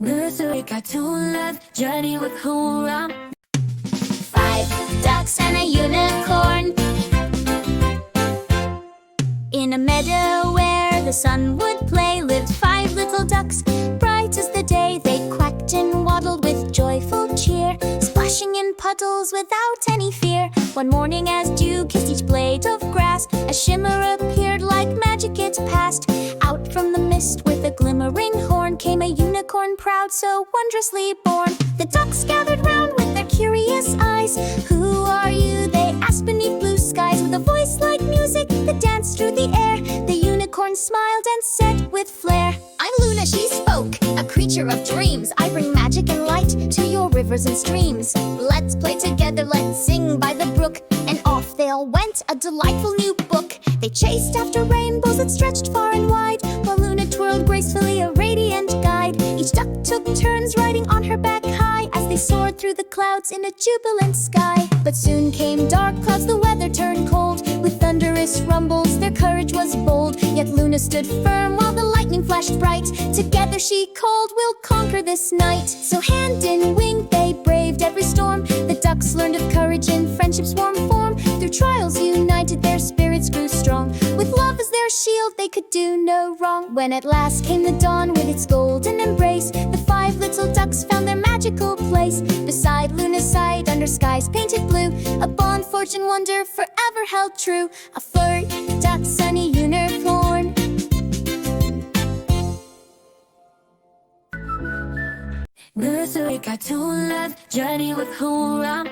Nursery cartoon love journey with Hoorah. Five ducks and a unicorn. In a meadow where the sun would play lived five little ducks. Bright as the day, they quacked and waddled with joyful cheer, splashing in puddles without any fear. One morning as dew kissed each blade of grass, a shimmer appeared like magic it passed. Out from the mist with a glimmering horn came a unicorn proud, so wondrously born. The ducks gathered round with their curious eyes. "Who are you?" they asked beneath blue skies. With a voice like music that danced through the air, the unicorn smiled and said with flair, "I'm Luna," she spoke, "a creature of dreams. I bring magic and light to your rivers and streams. Let's play together, let's sing by the brook." And off they all went, a delightful new book. They chased after rainbows that stretched far and wide, while Luna twirled gracefully, a radiant guide. Each duck took turns riding on her back high, as they soared through the clouds in a jubilant sky. But soon came dark clouds, the weather turned cold. With thunderous rumbles, their courage was bold. Yet Luna stood firm while the lightning flashed bright. Together she called, "We'll conquer this night." So hand in wing they braved every storm. The ducks learned of courage in friendship's warm form. Through trials united, their spirits grew strong. With love as their shield, they could do no wrong. When at last came the dawn with its golden embrace, the five little ducks found their magical place. Beside Luna's side, under skies painted blue, a bond, fortune, wonder forever held true. A furry duck, sunny unicorn. Nursery cartoon love journey with Hoorah.